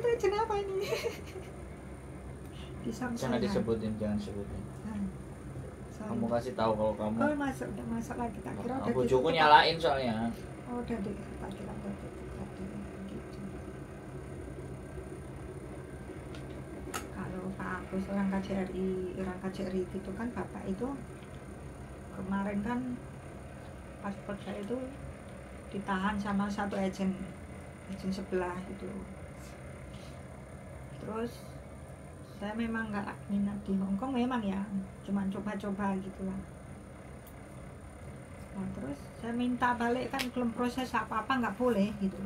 itu agent apa ini? Jangan disebutin, jangan sebutin. Kamu kasih tahu kalau kamu. Oh, udah masuk lagi, tak kira udah. Bojoku nyalain soalnya. Oh, udah deh, tak kira udah gitu. Kalau Pak Agus orang KJRI gitu kan, Bapak itu kemarin kan paspor saya itu ditahan sama satu agent sebelah itu. Terus saya memang nggak minat di Hongkong, memang ya, cuman coba-coba gitu lah. Nah, terus saya minta balik kan, belum proses apa-apa, nggak boleh gitu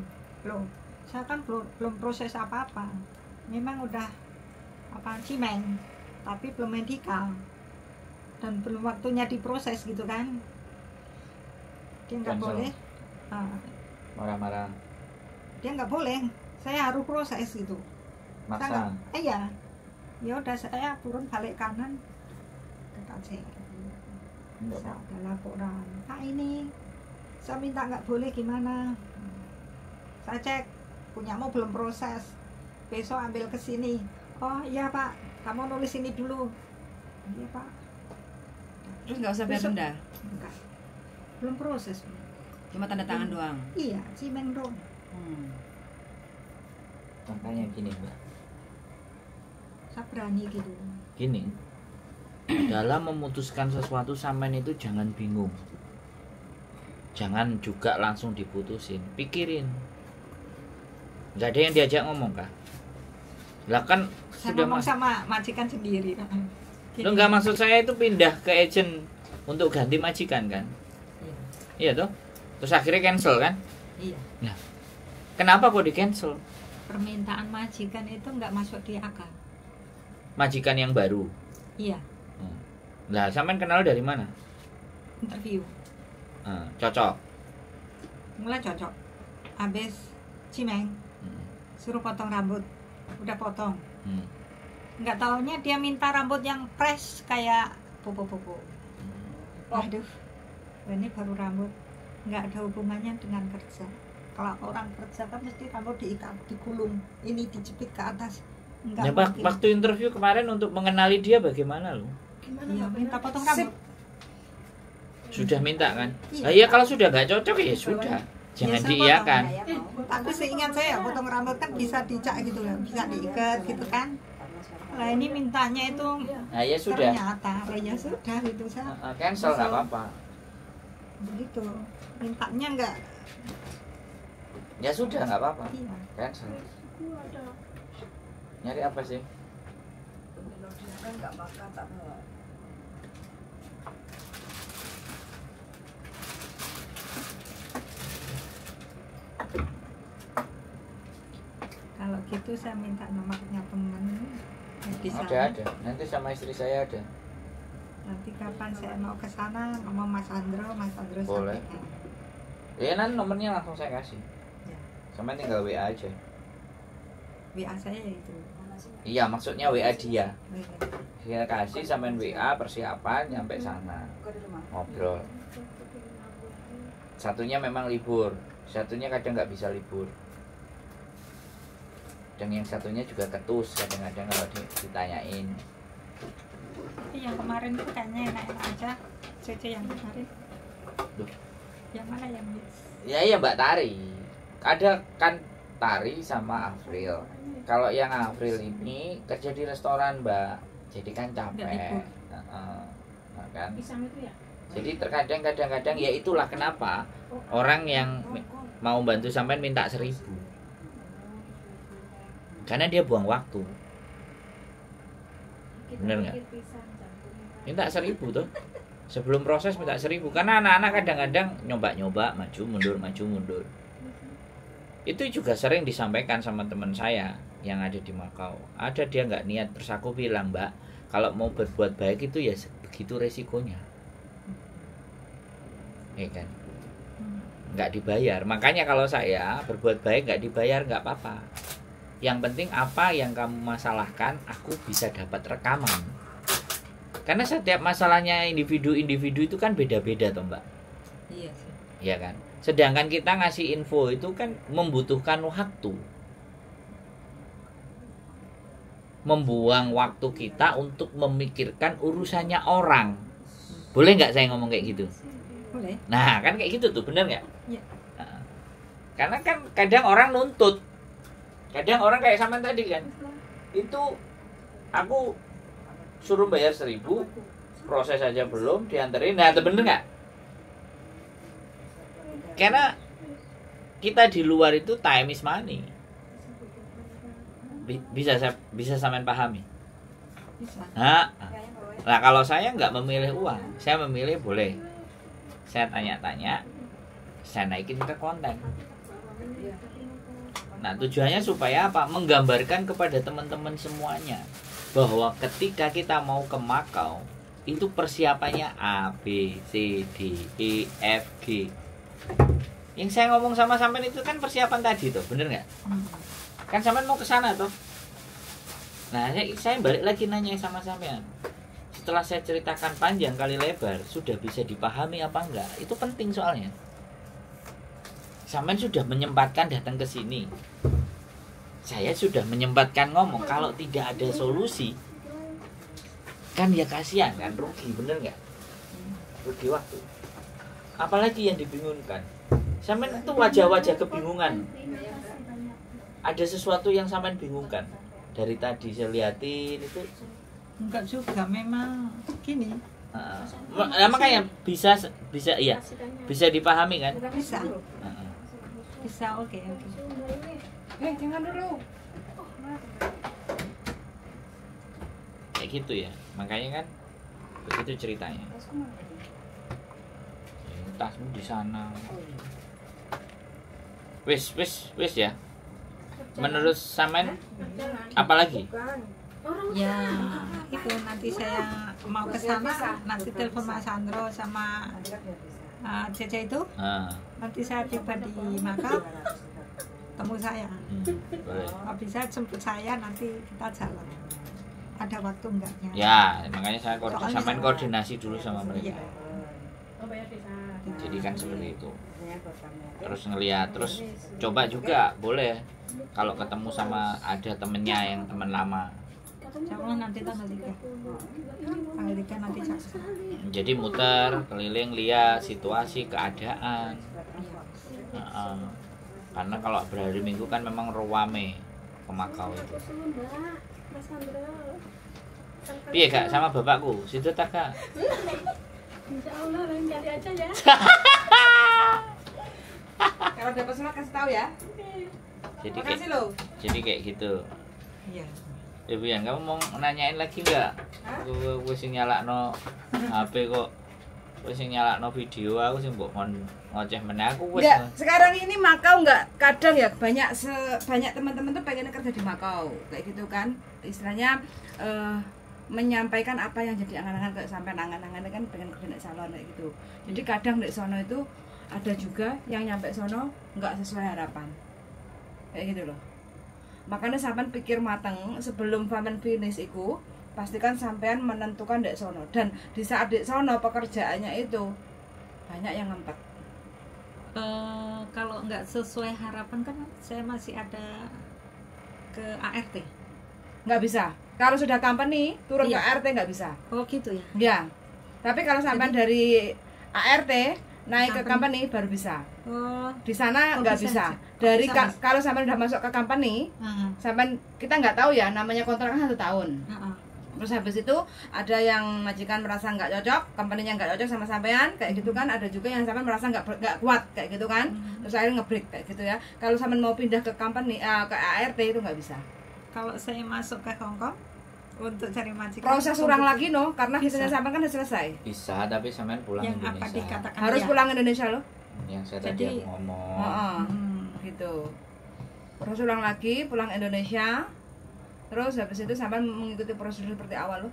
loh. Saya kan belum proses apa-apa, memang udah cimeng, tapi belum medikal dan belum waktunya diproses gitu kan. Dia nggak boleh marah-marah, dia nggak boleh, saya harus proses gitu. maksa. Iya, ya udah saya turun balik kanan ke KJRI. Saya ada laporan, Pak ini saya minta nggak boleh gimana. Saya cek, punyamu belum proses, besok ambil ke sini. Oh iya Pak, kamu nulis ini dulu. Iya Pak. Terus nggak usah bayar denda? Enggak, belum proses. Cuma tanda tangan doang? Iya, cimeng dong. Makanya gini Mbak, saya berani gitu. gini, dalam memutuskan sesuatu sampean itu jangan bingung, jangan juga langsung diputusin, pikirin. Nggak ada yang diajak ngomong kah? Lah kan Saya sudah ngomong sama majikan sendiri. Lo nggak, maksud saya itu pindah ke agent untuk ganti majikan kan? Iya toh? Terus akhirnya cancel kan? Iya. Nah, kenapa kok di cancel? Permintaan majikan itu nggak masuk di akal. Majikan yang baru. Iya. Lah, sampean kenal dari mana? Interview. Cocok. Mulai cocok. Habis cimeng, suruh potong rambut. Udah potong. Nggak taunya dia minta rambut yang fresh kayak popo-popo. Waduh, ini baru rambut. Nggak ada hubungannya dengan kerja. Kalau orang kerja kan mesti rambut diikat, digulung, ini dijepit ke atas. Ya, waktu interview kemarin untuk mengenali dia bagaimana lo? Iya, minta potong rambut. Sudah minta kan? Iya. Nah, ya kalau sudah nggak cocok ya sudah, jangan diiyakan. Tapi seingat saya potong rambut kan bisa dicak gitu loh, bisa diikat gitu kan. Lah ini mintanya itu Nah ya sudah. Ternyata ya sudah itu saya. Cancel nggak apa-apa. Begitu. Mintanya enggak. Ya sudah nggak apa-apa. Iya. Cancel. Nyari apa sih? Kalau gitu saya minta nomornya teman. Ada. Nanti sama istri saya ada. Nanti kapan saya mau ke sana ngomong Mas Andro Boleh. sampaikan. Ya nanti nomornya langsung saya kasih. Ya. Sama tinggal WA aja. WA saya itu. Iya, maksudnya WA dia. Oh, Dia kasih sampean WA persiapan nyampe sana. Ngobrol. Satunya memang libur, satunya kadang nggak bisa libur. Dan yang satunya juga ketus kadang-kadang kalau ditanyain. Tapi yang kemarin itu kayaknya enak-enak aja. Cece yang kemarin. Duh. Yang mana yang Ya iya Mbak Tari. Ada kan Tari sama Afril. Kalau yang Afril ini kerja di restoran Mbak, jadi kan capek. Nah, kan. Jadi terkadang kadang-kadang ya itulah kenapa orang yang mau bantu sampean minta 1.000. Karena dia buang waktu. Bener nggak? Minta 1.000 tuh. Sebelum proses minta 1.000. Karena anak-anak kadang-kadang nyoba-nyoba, maju mundur. Itu juga sering disampaikan sama teman saya yang ada di Makau. Ada dia nggak niat, terus aku bilang, Mbak, kalau mau berbuat baik itu ya begitu resikonya. Ya kan? Nggak dibayar. Makanya kalau saya berbuat baik nggak dibayar nggak apa-apa. Yang penting apa yang kamu masalahkan, aku bisa dapat rekaman. Karena setiap masalahnya individu-individu itu kan beda-beda toh Mbak. Iya sih. Iya kan. Sedangkan kita ngasih info itu kan membutuhkan waktu. membuang waktu kita untuk memikirkan urusannya orang. Boleh nggak saya ngomong kayak gitu? Boleh. Nah kan kayak gitu tuh, bener nggak? Iya. Nah, karena kan kadang orang nuntut, kadang orang kayak sama tadi kan, itu aku suruh bayar 1.000, proses aja belum dianterin. Nah bener nggak? Karena kita di luar itu time is money. Bisa sampean pahami? Bisa. Nah kalau saya nggak memilih uang, saya memilih boleh. Saya tanya-tanya, saya naikin ke konten. Nah tujuannya supaya apa? Menggambarkan kepada teman-teman semuanya bahwa ketika kita mau ke Makau itu persiapannya A, B, C, D, E, F, G. Yang saya ngomong sama sampean itu kan persiapan tadi tuh, bener nggak? Kan sampean mau ke sana tuh. Nah saya balik lagi nanya sama sampean. Setelah saya ceritakan panjang kali lebar, sudah bisa dipahami apa enggak? Itu penting soalnya. Sampean sudah menyempatkan datang ke sini. Saya sudah menyempatkan ngomong. Kalau tidak ada solusi, kan ya kasihan kan, rugi, bener nggak? Rugi waktu. Apalagi yang dibingungkan. Sampean itu wajah-wajah kebingungan. Ada sesuatu yang sampean bingungkan. Dari tadi saya liatin itu. Enggak juga, memang gini. Makanya bisa iya. Bisa dipahami kan? Bisa. Bisa, oke. Jangan dulu. Kayak gitu ya. Makanya kan begitu ceritanya. Tasmu di sana. Wis ya. Menurut sampean apalagi? Ya, itu nanti saya mau ke sana, nanti telepon Mas Sandro sama Cece itu. Nanti saya tiba di Makau, temu saya. Boleh. Habis saya jemput saya, nanti kita jalan. Ada waktu enggaknya? Ya, makanya saya sampean koordinasi dulu sama mereka. Iya. Jadi kan seperti itu. Terus ngelihat, terus coba juga boleh kalau ketemu sama ada temennya yang teman lama. Sama nanti tanggal 3. Tanggal 3 nanti saya. Jadi muter keliling lihat situasi keadaan. Karena kalau berhari Minggu kan memang rame ke Makau itu. Iya kak, sama bapakku situ tak kak. Insya Allah lain kali aja ya. Kalau dapat surat kasih tahu ya. Jadi kayak gitu. Iya. Ibu yang kamu mau nanyain lagi nggak? Aku sing nyalakno HP kok. Aku sing nyalakno video aku sing mbok ngoceh meneh aku wis. Enggak, sekarang ini Makau enggak kadang ya banyak teman-teman tuh pengen kerja di Makau kayak gitu kan. Istilahnya menyampaikan apa yang jadi angan-angan kayak sampai angan-angan kan pengen kerja di salon kayak gitu. Jadi kadang di sono itu ada juga yang nyampe sono enggak sesuai harapan. Kayak gitu loh. Makanya sampean pikir mateng sebelum sampean finish iku, pastikan sampean menentukan dek sono, dan di saat dek sono pekerjaannya itu banyak yang ngempet. Kalau nggak sesuai harapan kan saya masih ada ke ART. Nggak bisa. Kalau sudah company turun Iya. ke ART nggak bisa. Oh gitu ya. Ya. Tapi kalau sampean dari ART naik ke company baru bisa. Oh. Di sana Oh, nggak bisa. bisa. Dari bisa, Mas. kalau sampean udah masuk ke company, sampean kita nggak tahu ya, namanya kontrak kan 1 tahun. Terus habis itu ada yang majikan merasa nggak cocok, company-nya nggak cocok sama sampean kayak gitu kan. Ada juga yang sampean merasa nggak kuat kayak gitu kan. Terus akhirnya nge-break kayak gitu ya. Kalau sampean mau pindah ke company ke ART itu nggak bisa. Kalau saya masuk ke Hongkong untuk cari majikan, Proses ulang lagi no, karena Bisa. visanya sampean kan udah selesai. Bisa, tapi sampean pulang yang apa Indonesia. dikatakan Harus ya. pulang Indonesia loh. Yang saya Jadi- tadi aku ngomong. Gitu. Terus ulang lagi, pulang Indonesia. Terus habis itu sampean mengikuti prosedur seperti awal loh.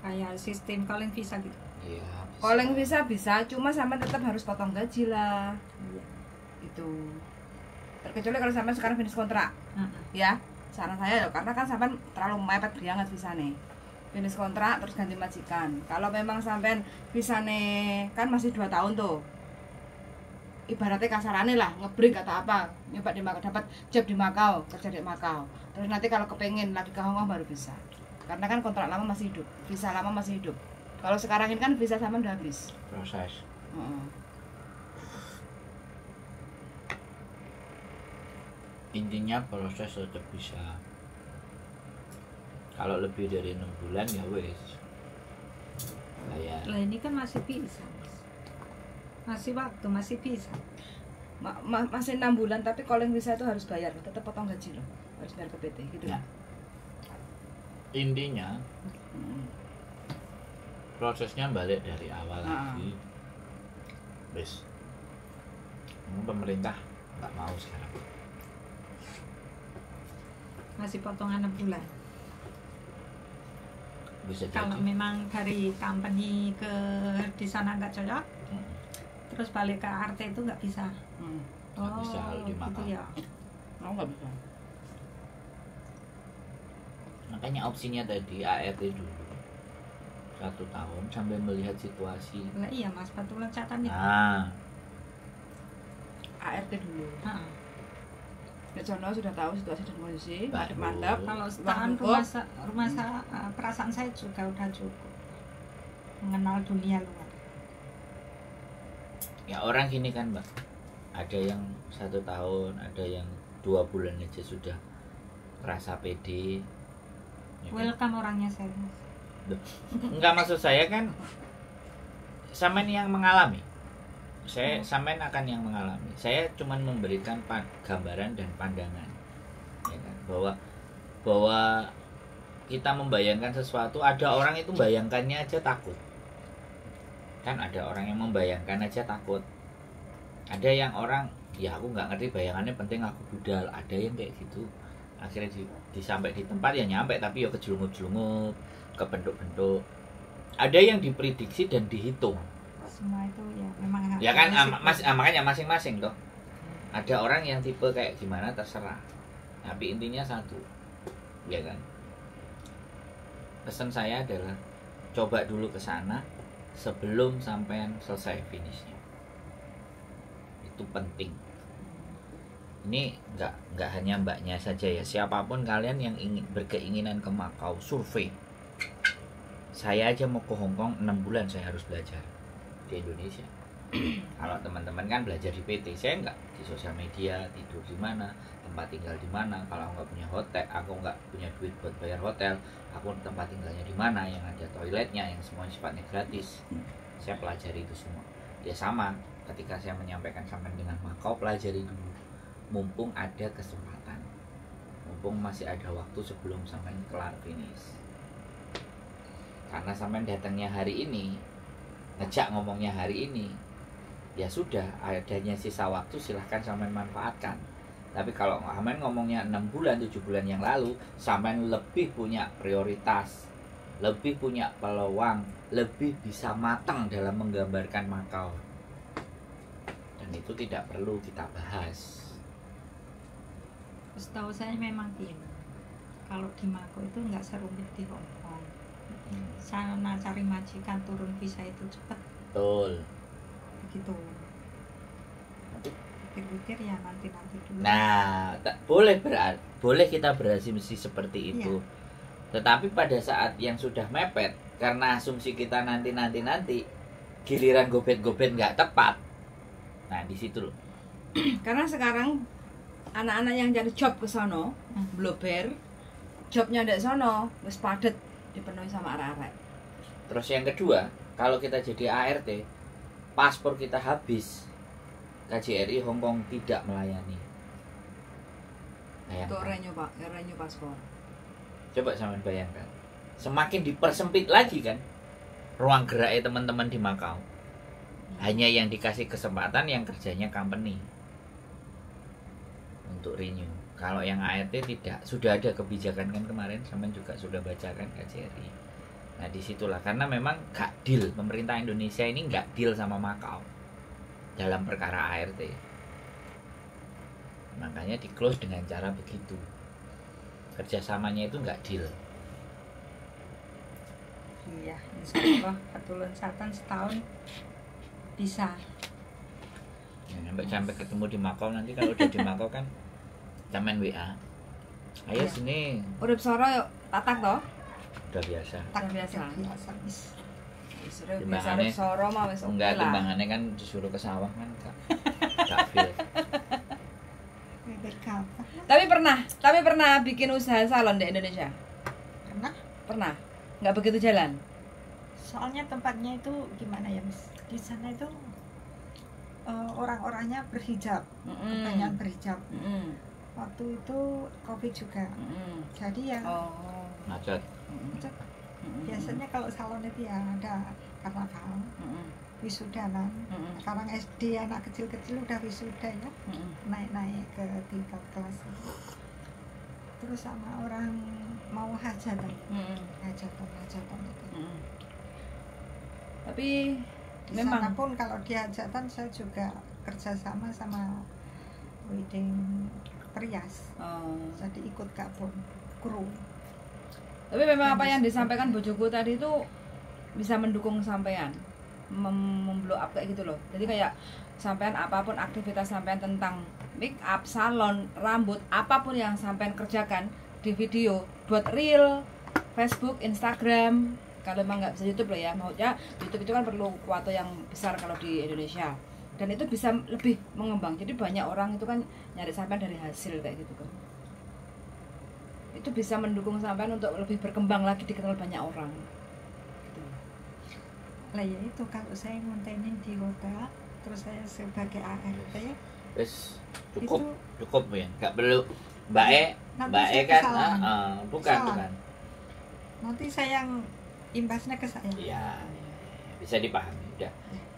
Kayak sistem calling visa gitu. Iya. bisa. Calling visa bisa, cuma sampean tetap harus potong gaji lah. Iya. Itu. Terkecuali kalau sampean sekarang finish kontrak. Ya, saran saya loh, karena kan sampean terlalu mepet banget visane. Finish kontrak terus ganti majikan. Kalau memang sampean visane kan masih 2 tahun tuh. ibaratnya kasarannya lah ngebreak atau apa, nyoba di Makau, dapat job di Makau, kerja di Makau. Terus nanti kalau kepengen lagi ke Hong Kong baru bisa. Karena kan kontrak lama masih hidup, visa lama masih hidup. Kalau sekarang ini kan visa sama udah habis. Proses. Intinya proses tetap bisa. Kalau lebih dari 6 bulan ya wes. Bayar. Lah ini kan masih bisa, Mas. Masih waktu, masih bisa. Masih 6 bulan tapi kalau yang visa itu harus bayar, tetap potong gaji loh. Harus bayar ke PT gitu. Ya. Intinya prosesnya balik dari awal lagi. Wes. Pemerintah nggak mau sekarang. Masih potongan 6 bulan. Bisa Kalau jadi. memang dari company ke di sana nggak cocok, terus balik ke RT itu nggak bisa. Nggak bisa kalau di Makau. gitu ya. Mau nggak bisa. Makanya opsinya tadi ART dulu 1 tahun sambil melihat situasi. Lah iya Mas, batu loncatan itu. Nah, ART dulu. Heeh. Nek sono sudah tahu situasi dan kondisi, Baru. mantap. Kalau Uang setahun cukup. perasaan saya juga udah cukup mengenal dunia luar. ya orang gini kan Mbak, ada yang 1 tahun, ada yang 2 bulan aja sudah merasa pede. Ya kan? Welcome orangnya saya. Enggak, maksud saya kan sampean yang mengalami. Saya sampean akan yang mengalami. Saya cuman memberikan gambaran dan pandangan. Ya kan? Bahwa kita membayangkan sesuatu, ada orang itu bayangkannya aja takut. Kan ada orang yang membayangkan aja takut. Ada yang orang, ya aku nggak ngerti bayangannya, penting aku budal. Ada yang kayak gitu. Akhirnya disampai di tempat ya nyampe, tapi ya kejelungup-jelungup, kebentuk-bentuk. Ada yang diprediksi dan dihitung. Semua itu ya memang Ya kan, harus makanya masing-masing toh. Ada orang yang tipe kayak gimana terserah. Tapi intinya satu, ya kan. Pesan saya adalah coba dulu ke sana sebelum sampean selesai finishnya. Itu penting. Ini nggak hanya mbaknya saja ya, siapapun kalian yang ingin berkeinginan ke Makau, survei. Saya aja mau ke Hong Kong 6 bulan saya harus belajar di Indonesia. Kalau teman-teman kan belajar di PT, saya nggak di sosial media, tidur di mana, tempat tinggal di mana. Kalau nggak punya hotel, aku nggak punya duit buat bayar hotel, aku tempat tinggalnya di mana, yang ada toiletnya, yang semuanya sifatnya gratis. Saya pelajari itu semua. Ya sama, ketika saya menyampaikan sampai dengan Makau, pelajari dulu. Mumpung ada kesempatan, mumpung masih ada waktu sebelum sampai kelar finish. Karena sampai datangnya hari ini, ngejak ngomongnya hari ini, ya sudah, adanya sisa waktu silahkan sampean manfaatkan. Tapi kalau sampean ngomongnya 6 bulan, 7 bulan yang lalu, sampean lebih punya prioritas, lebih punya peluang, lebih bisa matang dalam menggambarkan Makau. Dan itu tidak perlu kita bahas. Setahu saya memang gini, kalau di Makau itu nggak serumit di Hong Kong. Sana cari majikan turun visa itu cepat. Betul. Begitu. Pikir-pikir ya nanti dulu. Nah, boleh kita berasumsi seperti itu. Iya. Tetapi pada saat yang sudah mepet, karena asumsi kita nanti, giliran gobet-gobet nggak tepat. Nah, di situ loh. Karena sekarang anak-anak yang cari job ke sono, blober, jobnya ndek sono wis padet dipenuhi sama arek-arek. Terus yang kedua, kalau kita jadi ART, paspor kita habis, KJRI Hong Kong tidak melayani. Untuk renew paspor. Coba sampean bayangkan, semakin dipersempit lagi kan ruang geraknya teman-teman di Makau. Hanya yang dikasih kesempatan yang kerjanya company untuk renew. Kalau yang ART tidak, sudah ada kebijakan kan kemarin, sampean juga sudah bacakan KJRI. Nah disitulah, karena memang gak deal, pemerintah Indonesia ini gak deal sama Makau dalam perkara ART. Makanya di close dengan cara begitu. Kerjasamanya itu gak deal. Iya, insya Allah batu loncatan setahun bisa. Sampai ketemu di Makau, nanti kalau udah di Makau kan sampean WA. Ayo sini. Urip soro yuk tatak toh? Udah biasa. Tak biasa. Urip biasa urip soro mah wis oke enggak, lah. timbangannya kan disuruh ke sawah kan enggak feel. Tapi pernah bikin usaha salon di Indonesia? Pernah. Nggak begitu jalan? Soalnya tempatnya itu gimana ya, Miss? Di sana itu orang-orangnya berhijab, kebanyakan berhijab. Waktu itu Covid juga, jadi ya Macet. biasanya kalau salon itu ya ada karnaval, wisudanan. Sekarang SD anak kecil-kecil udah wisuda ya, naik-naik ke tingkat kelas. Terus sama orang mau hajatan, hajatan itu. Tapi Di memang sana pun kalau di hajatan saya juga kerjasama sama wedding perias, jadi ikut gabung kru. Tapi memang apa yang disampaikan bojoku tadi itu bisa mendukung sampean, memblow up kayak gitu loh. Jadi kayak sampean apapun aktivitas sampean tentang make up, salon, rambut, apapun yang sampean kerjakan di video, buat reel, Facebook, Instagram. Kalau memang nggak bisa YouTube loh ya, maksudnya YouTube itu kan perlu kuota yang besar kalau di Indonesia. Dan itu bisa lebih mengembang. Jadi banyak orang itu kan nyari sampean dari hasil kayak gitu kan. Itu bisa mendukung sampean untuk lebih berkembang lagi, dikenal banyak orang. Gitu. Lah ya itu kalau saya ngontenin di hotel, terus saya sebagai ART, Wes Itu- cukup ya. Enggak perlu Mbak E kan bukan. nanti saya yang imbasnya ke saya. Iya, bisa dipahami. Udah.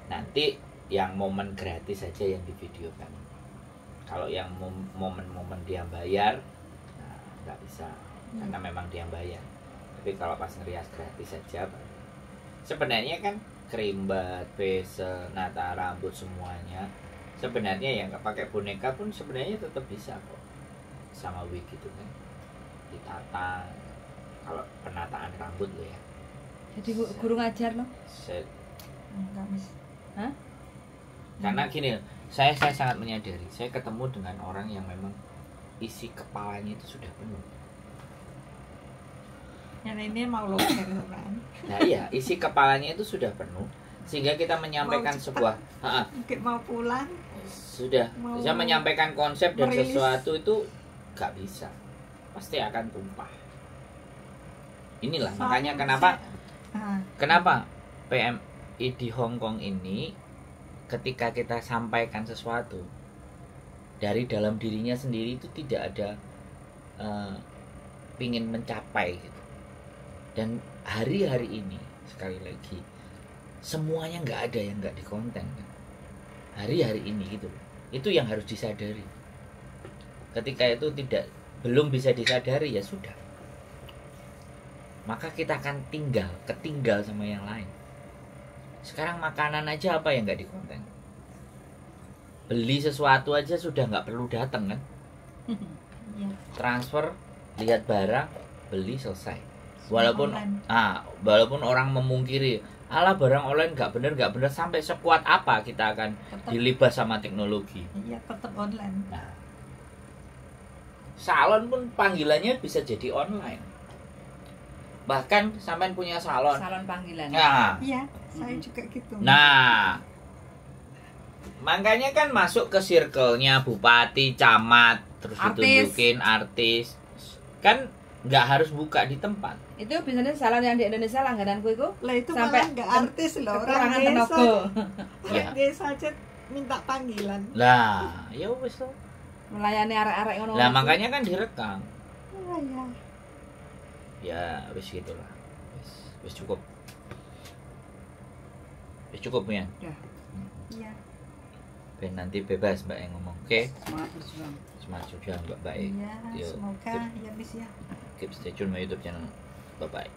Nanti yang momen gratis saja yang divideokan. Kalau yang momen-momen dia bayar, nah, nggak bisa, karena memang dia bayar. Tapi kalau pas ngerias gratis saja, sebenarnya kan kerimbat, facial, nata rambut semuanya, sebenarnya yang nggak pakai boneka pun sebenarnya tetap bisa kok, sama wig gitu kan, ditata. Kalau penataan rambut lo ya. Jadi guru ngajar loh. Enggak, Miss. Hah? Karena gini, saya sangat menyadari, saya ketemu dengan orang yang memang isi kepalanya itu sudah penuh. Yang ini mau loker kan. Nah iya, isi kepalanya itu sudah penuh, sehingga kita menyampaikan sebuah Mungkin mau pulang. sudah Mau bisa menyampaikan konsep dan merilis. sesuatu itu gak bisa, pasti akan tumpah. Inilah makanya kenapa PMI di Hong Kong ini, ketika kita sampaikan sesuatu dari dalam dirinya sendiri itu tidak ada pingin mencapai gitu. Dan hari-hari ini sekali lagi semuanya nggak ada yang nggak dikonten kan? Hari-hari ini gitu, itu yang harus disadari. Ketika itu belum bisa disadari, ya sudah, maka kita akan ketinggal sama yang lain. Sekarang makanan aja apa yang nggak dikonten? Beli sesuatu aja sudah nggak perlu datang kan? Iya. Transfer, lihat barang, beli, selesai. Walaupun Online. walaupun orang memungkiri, alah barang online nggak bener, sampai sekuat apa kita akan dilibas sama teknologi. Iya, tetap online. Nah, salon pun panggilannya bisa jadi online. Bahkan sampean punya salon. Salon panggilan. Nah, Iya, saya juga gitu. nah, makanya kan masuk ke circle-nya bupati, camat, terus Artis. ditunjukin artis. Kan nggak harus buka di tempat. Itu biasanya salon yang di Indonesia langgananku itu Lah itu sampai malah nggak artis loh, orang kekurangan desa. tenaga. Ya. Orang desa aja minta panggilan. Lah, ya wis tuh. Melayani arek-arek ngono. Lah makanya kan direkam. Oh, ya. Ya wis gitulah. Wis cukup. Wis cukup ya. Iya. Ben nanti bebas Mbak yang ngomong. Oke. Semangat berjuang. Semangat juga Mbak. Iya, Yuk, semoga ya Miss ya. keep stay tune my YouTube channel. Bye bye.